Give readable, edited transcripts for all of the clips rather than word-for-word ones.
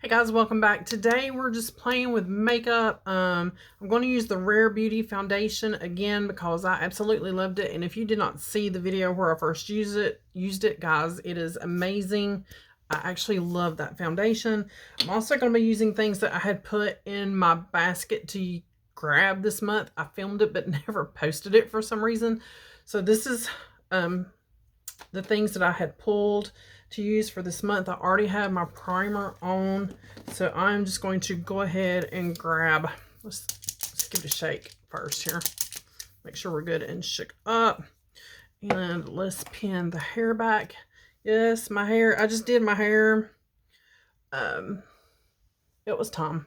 Hey guys, welcome back. Today we're just playing with makeup. I'm going to use the Rare Beauty foundation again because I absolutely loved it. And if you did not see the video where I first used it, guys, it is amazing. I actually love that foundation. I'm also going to be using things that I had put in my basket to grab this month. I filmed it but never posted it for some reason. So this is the things that I had pulled to use for this month. I already have my primer on, so I'm just going to go ahead and grab, let's give it a shake first here, make sure we're good and shook up, and let's pin the hair back. Yes, my hair, I just did my hair. It was time,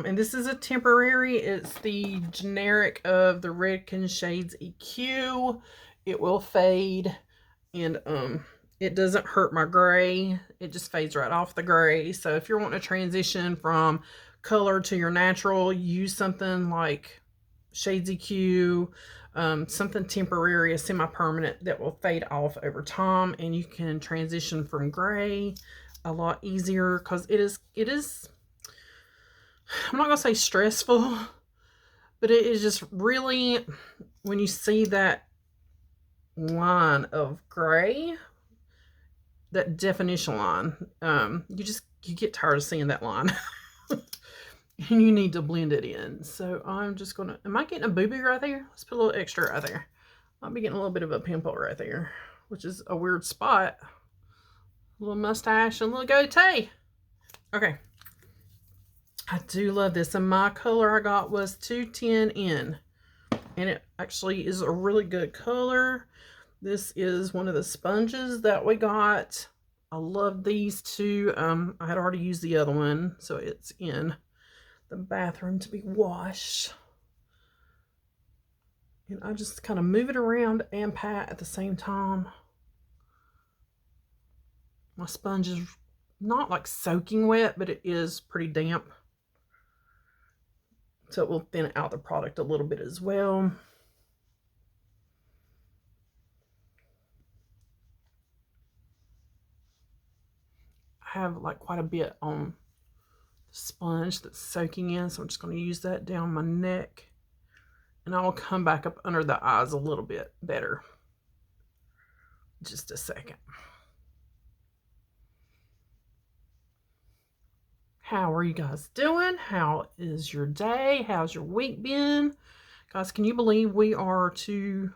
and this is a temporary. It's the generic of the Rakuten shades EQ. It will fade, and it doesn't hurt my gray. It just fades right off the gray. So if you're wanting to transition from color to your natural, use something like Shades EQ, something temporary, a semi-permanent that will fade off over time, and you can transition from gray a lot easier because it is, I'm not going to say stressful, but it is just really, when you see that line of gray, that definition line, you get tired of seeing that line. And you need to blend it in. So I'm just gonna, am I getting a boo-boo right there? Let's put a little extra right there. I'll be getting a little bit of a pimple right there, which is a weird spot. A little mustache and a little goatee. Okay. I do love this, and my color I got was 210N, and it actually is a really good color. This is one of the sponges that we got. I love these two. I had already used the other one, so it's in the bathroom to be washed. And I just kind of move it around and pat at the same time. My sponge is not like soaking wet, but it is pretty damp. So it will thin out the product a little bit as well. I have like quite a bit on the sponge that's soaking in, so I'm just going to use that down my neck, and I'll come back up under the eyes a little bit better. Just a second. How are you guys doing? How is your day? How's your week been? Guys, can you believe we are to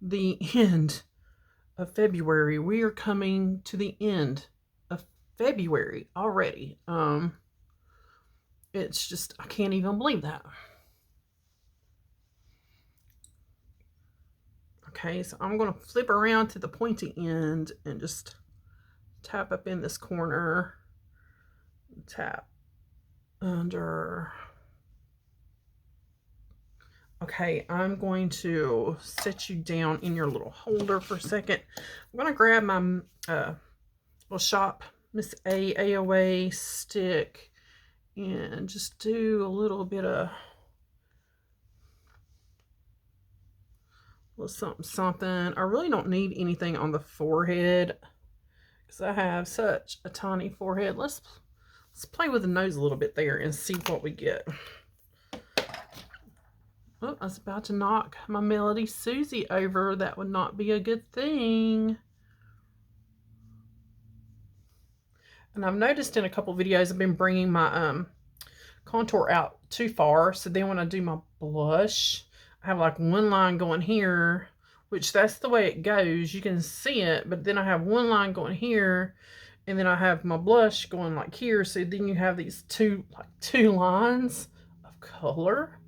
the end of February? We are coming to the end of February already. It's just, I can't even believe that. Okay, so I'm going to flip around to the pointy end and just tap up in this corner, tap under. Okay, I'm going to set you down in your little holder for a second. I'm going to grab my little Shop Miss A AOA stick and just do a little bit of something. I really don't need anything on the forehead because I have such a tiny forehead. Let's play with the nose a little bit there and see what we get. Oh, I was about to knock my Melody Susie over. That would not be a good thing. And I've noticed in a couple videos I've been bringing my contour out too far. So then when I do my blush, I have like one line going here, which that's the way it goes. You can see it, but then I have one line going here, and then I have my blush going like here. So then you have these two lines of color.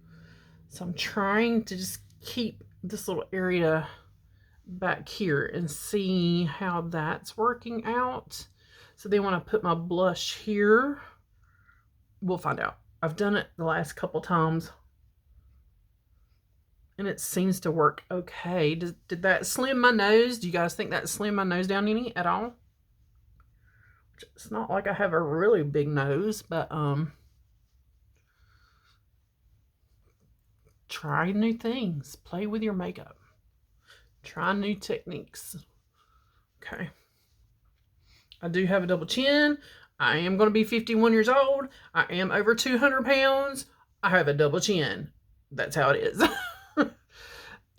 So I'm trying to just keep this little area back here and see how that's working out. So then when I put my blush here, we'll find out. I've done it the last couple times, and it seems to work okay. Did that slim my nose? Do you guys think that slimmed my nose down any at all? It's not like I have a really big nose, but try new things. Play with your makeup. Try new techniques. Okay. I do have a double chin. I am going to be 51 years old. I am over 200 pounds. I have a double chin. That's how it is.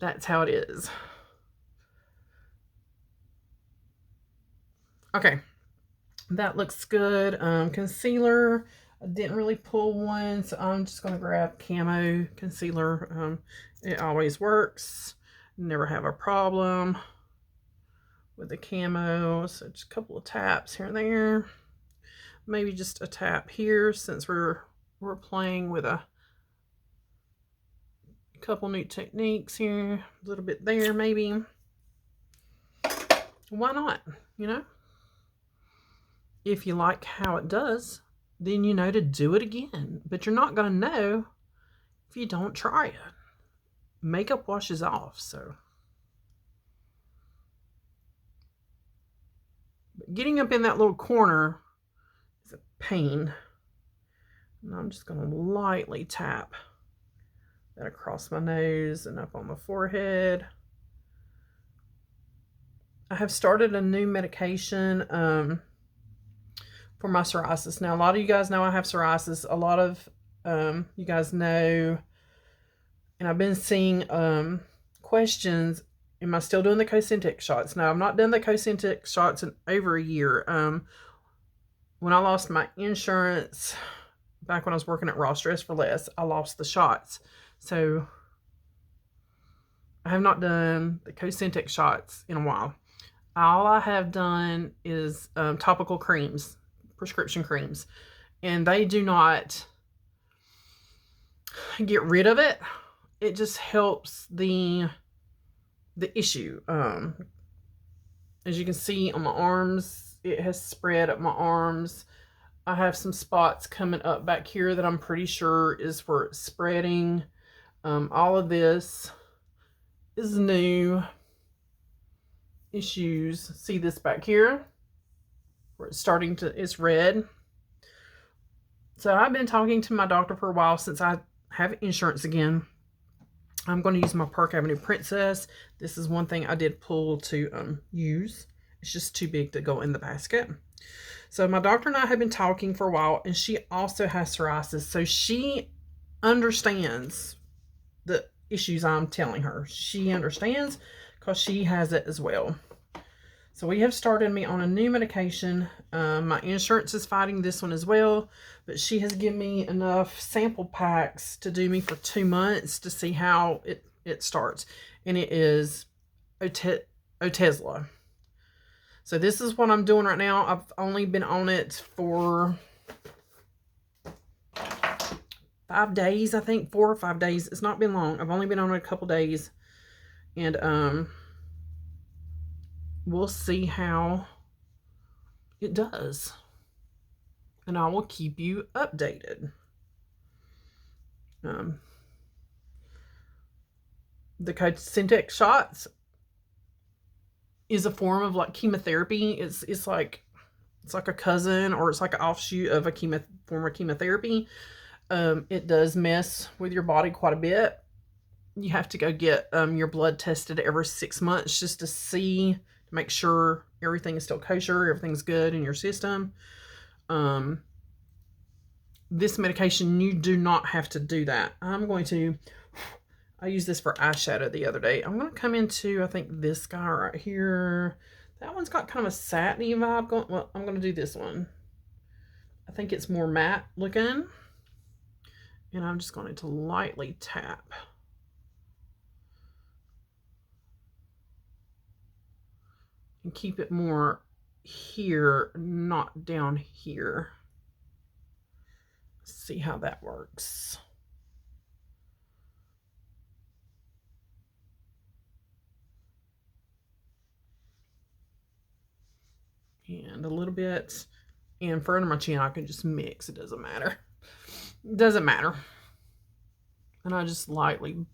That's how it is. Okay. That looks good. Concealer. I didn't really pull one, so I'm just going to grab Camo concealer. It always works. Never have a problem with the camo. So just a couple of taps here and there. Maybe just a tap here since we're playing with a couple new techniques here. A little bit there maybe. Why not? You know? If you like how it does, then you know to do it again. But you're not going to know if you don't try it. Makeup washes off, so. But getting up in that little corner is a pain. And I'm just going to lightly tap that across my nose and up on the forehead. I have started a new medication for my psoriasis. Now, a lot of you guys know I have psoriasis. A lot of you guys know, and I've been seeing questions, am I still doing the Cosentyx shots? Now, I've not done the Cosentyx shots in over a year. When I lost my insurance, back when I was working at Ross Dress for Less, I lost the shots. So, I have not done the Cosentyx shots in a while. All I have done is topical creams, prescription creams, and they do not get rid of it. It just helps the issue. As you can see on my arms, it has spread up my arms. I have some spots coming up back here that I'm pretty sure is where it's spreading. All of this is new issues. See this back here where it's starting to, it's red. So I've been talking to my doctor for a while since I have insurance again. I'm going to use my Park Avenue Princess. This is one thing I did pull to use. It's just too big to go in the basket. So my doctor and I have been talking for a while, and she also has psoriasis. So she understands the issues I'm telling her. She understands because she has it as well. So we have started me on a new medication. My insurance is fighting this one as well, but she has given me enough sample packs to do me for 2 months to see how it starts. And it is Otezla. So this is what I'm doing right now. I've only been on it for 5 days, I think, 4 or 5 days. It's not been long. I've only been on it a couple days. And we'll see how it does. And I will keep you updated. The Cosentyx shots is a form of like chemotherapy. It's like a cousin, or it's like an offshoot of a form of chemotherapy. It does mess with your body quite a bit. You have to go get your blood tested every 6 months just to see, to make sure everything is still kosher, everything's good in your system. This medication, you do not have to do that. I used this for eyeshadow the other day. I'm going to come into, I think, this guy right here. That one's got kind of a satiny vibe going. Well, I'm going to do this one. I think it's more matte looking. And I'm just going to lightly tap. And keep it more here, not down here. See how that works. And a little bit in front of my chin. I can just mix. It doesn't matter. It doesn't matter. And I just lightly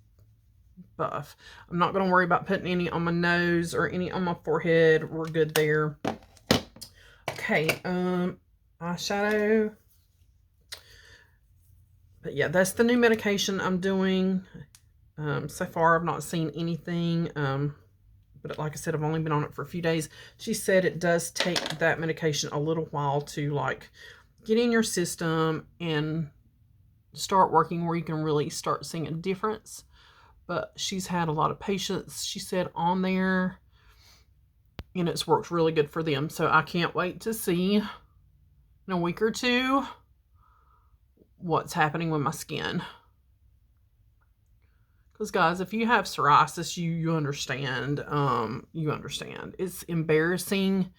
buff. I'm not going to worry about putting any on my nose or any on my forehead. We're good there. Okay, eyeshadow. But yeah, that's the new medication I'm doing. So far, I've not seen anything But like I said, I've only been on it for a few days. She said it does take that medication a little while to like get in your system and start working where you can really start seeing a difference. But she's had a lot of patients, she said, on there, and it's worked really good for them. So I can't wait to see in a week or two what's happening with my skin. Because guys, if you have psoriasis, you understand. You understand. It's embarrassing,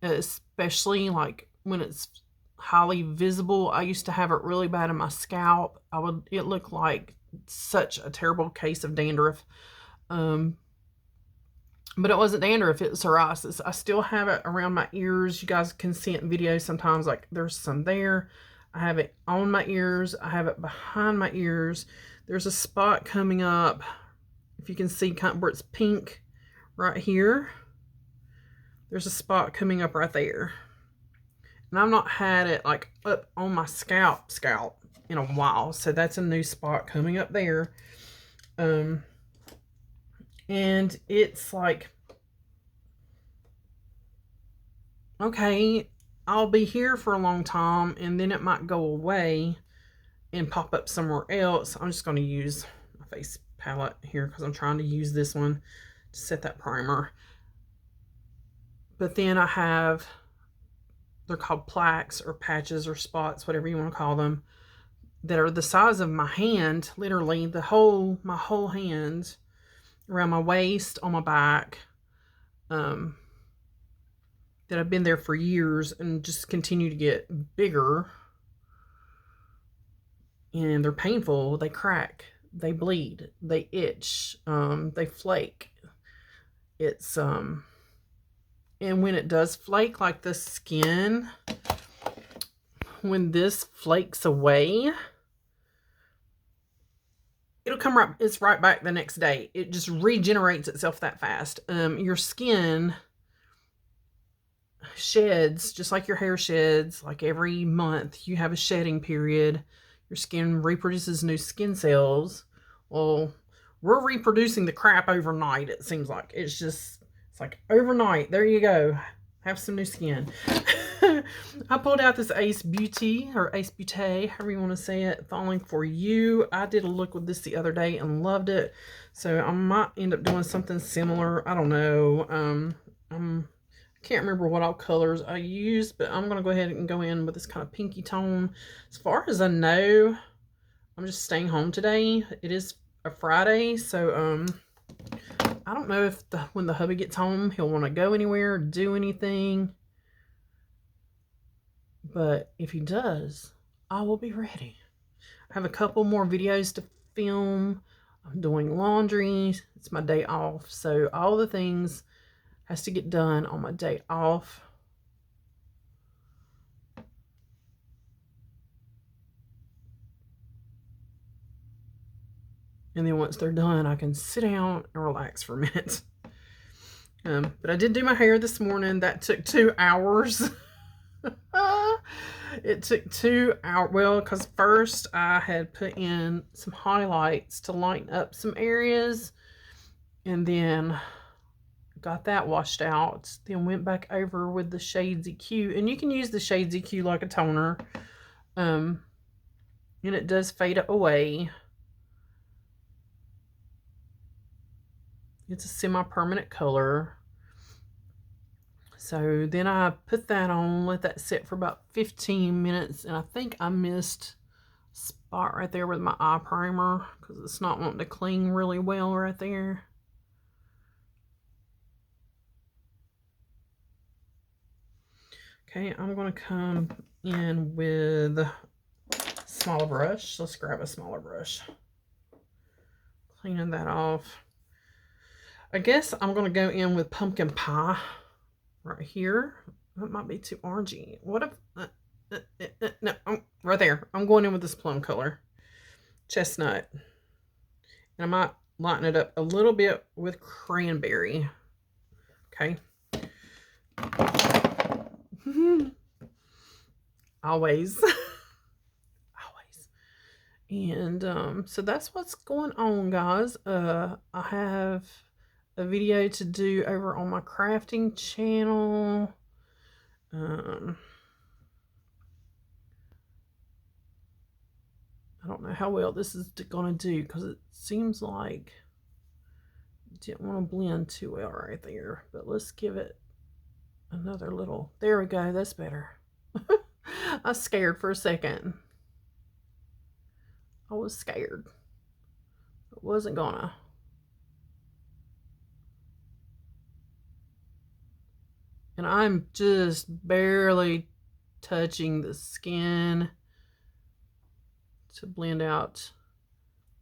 especially like when it's highly visible. I used to have it really bad in my scalp. It looked like such a terrible case of dandruff. But it wasn't dandruff, it was psoriasis. I still have it around my ears. You guys can see it in videos sometimes, like there's some there. I have it on my ears. I have it behind my ears. There's a spot coming up, if you can see, kind of where it's pink right here. There's a spot coming up right there. And I've not had it like up on my scalp in a while. So that's a new spot coming up there. And it's like, okay, I'll be here for a long time and then it might go away and pop up somewhere else. I'm just going to use my face palette here because I'm trying to use this one to set that primer. But then I have, they're called plaques or patches or spots, whatever you want to call them, that are the size of my hand, literally my whole hand, around my waist, on my back, that have been there for years and just continue to get bigger. And they're painful, they crack, they bleed, they itch, they flake. It's and when it does flake, like the skin, when this flakes away, it'll come right, it's right back the next day. It just regenerates itself that fast. Your skin sheds, just like your hair sheds, like every month you have a shedding period. Your skin reproduces new skin cells. Well, we're reproducing the crap overnight, it seems like. It's like overnight, there you go. Have some new skin. I pulled out this Ace Beauty, or Ace Beauté, however you want to say it, Falling For You. I did a look with this the other day and loved it. So I might end up doing something similar. I don't know. I can't remember what all colors I used, but I'm going to go ahead and go in with this kind of pinky tone. As far as I know, I'm just staying home today. It is a Friday, so I don't know if when the hubby gets home, he'll want to go anywhere, do anything. But if he does, I will be ready. I have a couple more videos to film. I'm doing laundry. It's my day off. So all the things has to get done on my day off. And then once they're done, I can sit down and relax for a minute. But I did do my hair this morning. That took 2 hours. It took 2 hours. Well, because first I had put in some highlights to lighten up some areas. And then got that washed out. Then went back over with the Shades EQ. And you can use the Shades EQ like a toner. And it does fade away. It's a semi-permanent color. So then I put that on, let that sit for about 15 minutes. And I think I missed a spot right there with my eye primer because it's not wanting to cling really well right there. Okay, I'm going to come in with a smaller brush. Let's grab a smaller brush. Cleaning that off. I guess I'm going to go in with Pumpkin Pie right here. That might be too orangey. What if... no, right there. I'm going in with this plum color. Chestnut. And I might lighten it up a little bit with Cranberry. Okay. Always. Always. And so that's what's going on, guys. I have a video to do over on my crafting channel. I don't know how well this is going to do because it seems like it didn't want to blend too well right there. But let's give it another little. There we go. That's better. I was scared for a second. I was scared. It wasn't gonna. And I'm just barely touching the skin to blend out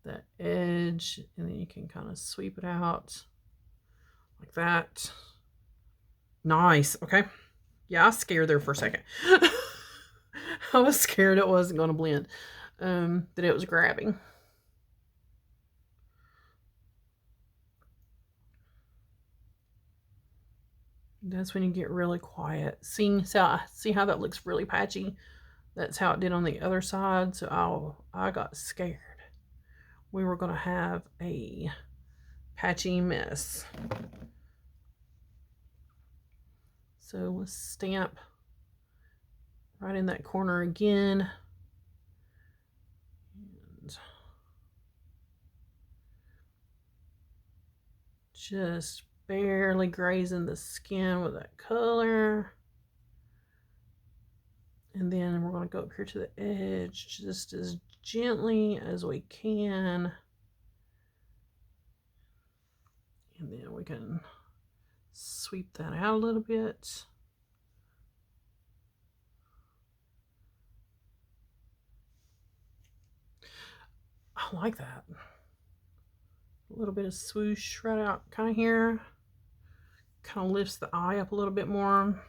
that edge, and then you can kind of sweep it out like that. Nice. Okay. Yeah, I was scared there for a second. I was scared it wasn't going to blend, that it was grabbing. That's when you get really quiet. See how that looks really patchy? That's how it did on the other side. So I got scared. We were going to have a patchy mess. So let's stamp right in that corner again. And just barely grazing the skin with that color. And then we're going to go up here to the edge just as gently as we can. And then we can sweep that out a little bit. I like that. A little bit of swoosh right out kind of here. Kind of lifts the eye up a little bit more.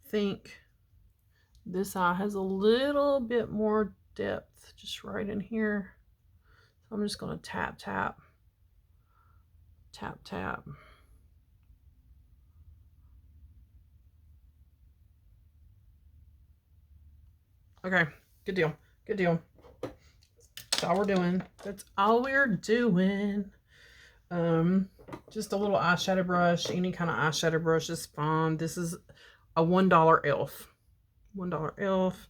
I think this eye has a little bit more depth just right in here. So I'm just going to tap, tap, tap, tap. Okay, good deal, good deal. That's all we're doing. That's all we're doing. Just a little eyeshadow brush. Any kind of eyeshadow brush is fine. This is a $1 elf. $1 elf.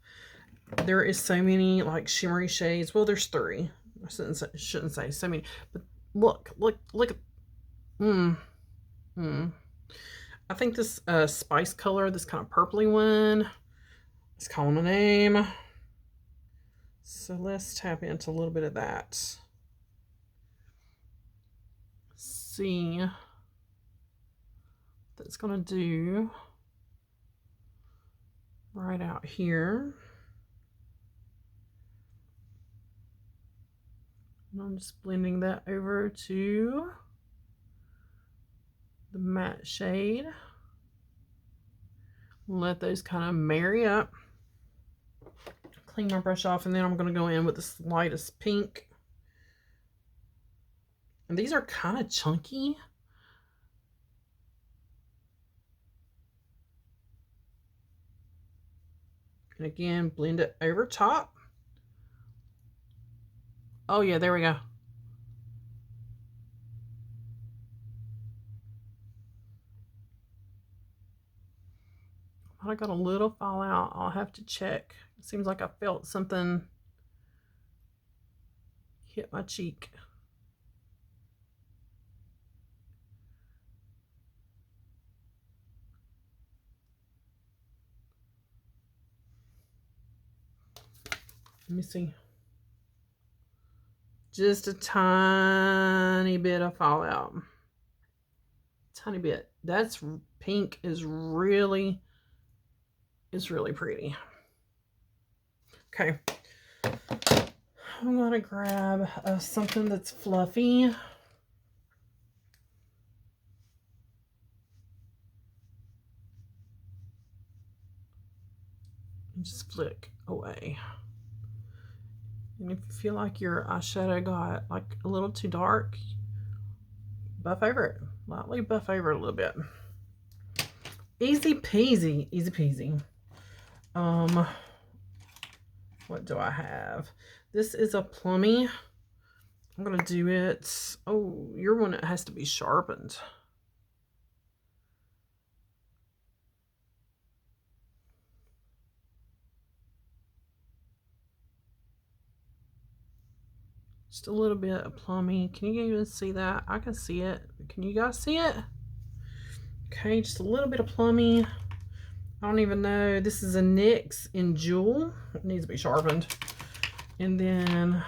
There is so many like shimmery shades. Well, there's 3. I shouldn't say so many. But look. I think this spice color, this kind of purpley one, is calling a name. So let's tap into a little bit of that. See what that's gonna do right out here. And I'm just blending that over to the matte shade. Let those kind of marry up. Clean my brush off, and then I'm going to go in with this lightest pink. And these are kind of chunky. And again, blend it over top. Oh yeah, there we go. I got a little fallout. I'll have to check. It seems like I felt something hit my cheek. Let me see. Just a tiny bit of fallout. Tiny bit. That's pink is really pretty. Okay. I'm gonna grab something that's fluffy. And just flick away. And if you feel like your eyeshadow got like a little too dark, buff over it. Lightly buff over it a little bit. Easy peasy, easy peasy. What do I have? This is a plummy. I'm going to do it. Oh, your one, it has to be sharpened. Just a little bit of plummy. Can you even see that? I can see it. Can you guys see it? Okay, just a little bit of plummy. I don't even know. This is a NYX in Jewel. It needs to be sharpened. And then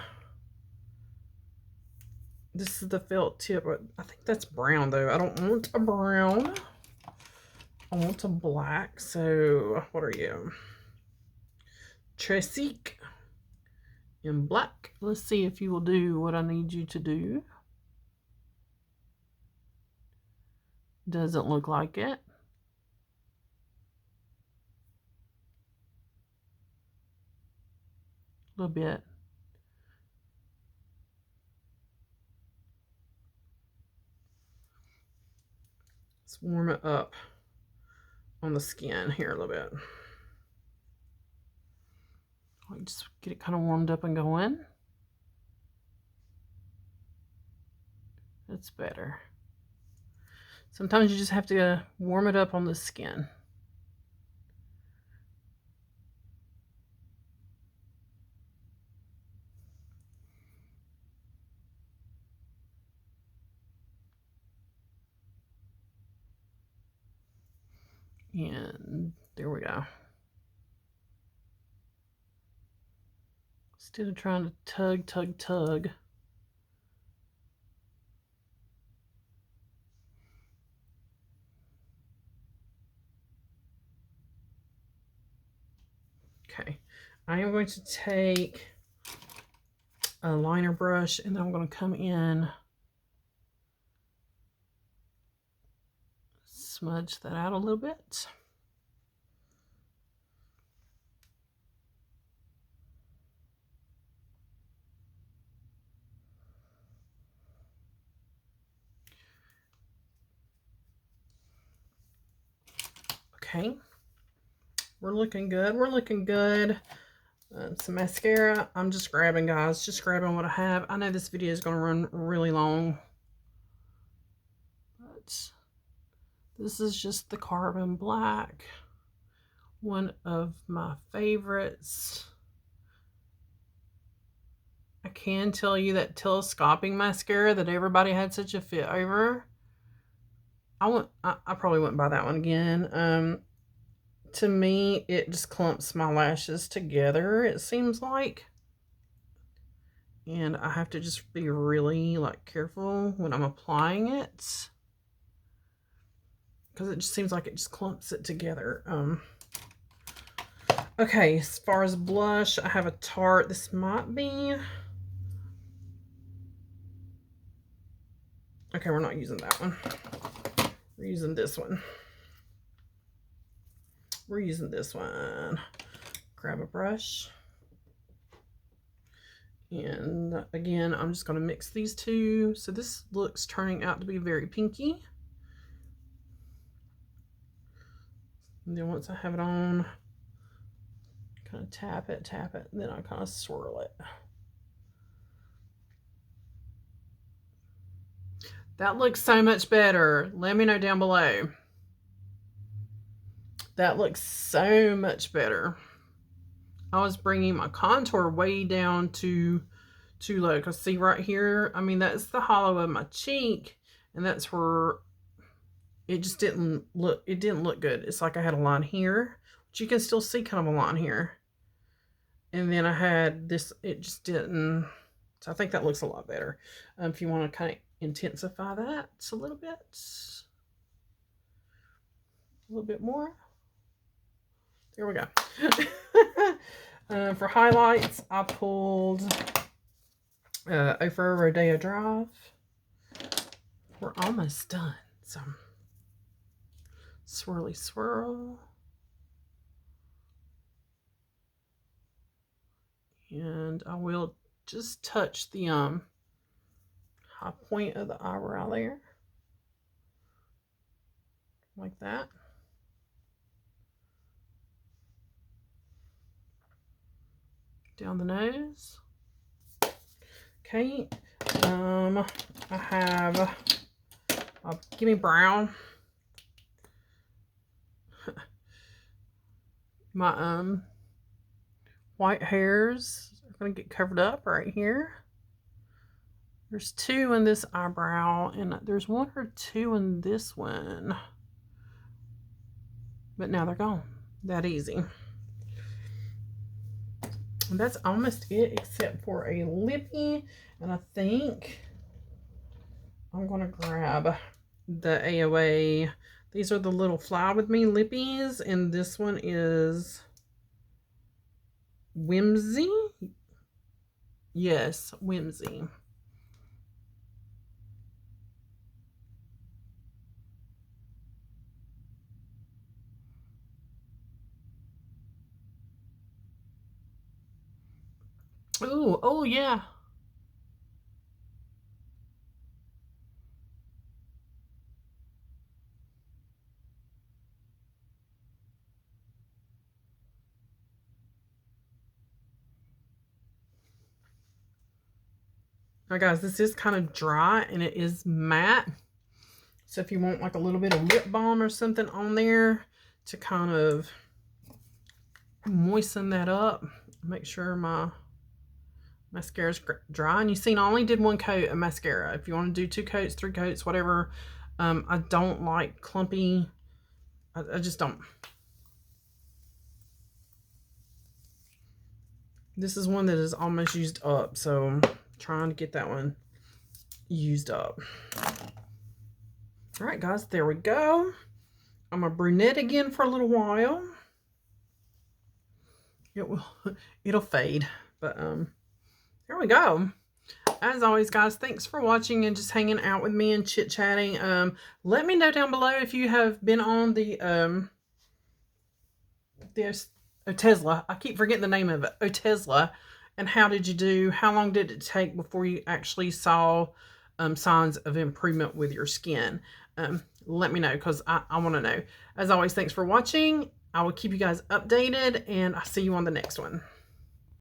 this is the felt tip. I think that's brown though. I don't want a brown. I want a black. So what are you? Tresic in black. Let's see if you will do what I need you to do. Doesn't look like it. A little bit. Let's warm it up on the skin here a little bit. Just get it kind of warmed up and going. That's better. Sometimes you just have to warm it up on the skin. And there we go. Instead of trying to tug. Okay, I am going to take a liner brush and I'm going to come in, smudge that out a little bit. Okay, we're looking good. We're looking good. Some mascara. I'm just grabbing, guys. Just grabbing what I have. I know this video is going to run really long, but this is just the Carbon Black. One of my favorites. I can tell you that telescoping mascara that everybody had such a fit over. I probably wouldn't buy that one again. To me, it just clumps my lashes together, it seems like. And I have to just be really careful when I'm applying it, because it just seems like it just clumps it together. Okay, as far as blush, I have a Tarte. This might be... Okay, we're not using that one. We're using this one. We're using this one. Grab a brush. And again, I'm just going to mix these two. So this looks turning out to be very pinky. And then once I have it on, kind of tap it, and then I kind of swirl it. That looks so much better. Let me know down below. That looks so much better. I was bringing my contour way down to too low. Because see right here, I mean, that's the hollow of my cheek. And that's where it just didn't look good. It's like I had a line here, but you can still see kind of a line here. And then I had this, it just didn't. So I think that looks a lot better. If you want to kind of intensify that a little bit. A little bit more. There we go. For highlights, I pulled over Rodeo Drive. We're almost done. So swirly swirl. And I will just touch the high point of the eyebrow there. Like that. down the nose. Okay, I have Gimme Brown. My white hairs are gonna get covered up right here. There's 2 in this eyebrow, and there's 1 or 2 in this one. But now they're gone. That easy. And that's almost it, except for a lippy. And I think I'm gonna grab the AOA. These are the little Fly With Me lippies, and this one is Whimsy. Yes, Whimsy. Ooh, oh yeah. Now guys, this is kind of dry and it is matte. So if you want like a little bit of lip balm or something on there to kind of moisten that up, make sure my mascara is dry. And you see, I only did 1 coat of mascara. If you want to do 2 coats, 3 coats, whatever. I don't like clumpy. I just don't. This is one that is almost used up, so I'm trying to get that one used up. All right, guys, there we go. I'm a brunette again for a little while. It'll fade, but there we go. As always, guys, thanks for watching and just hanging out with me and chit-chatting. Let me know down below if you have been on the Otezla. I keep forgetting the name of it. Otezla. And how did you do? How long did it take before you actually saw signs of improvement with your skin? Let me know, because I want to know. As always, thanks for watching. I will keep you guys updated, and I'll see you on the next one.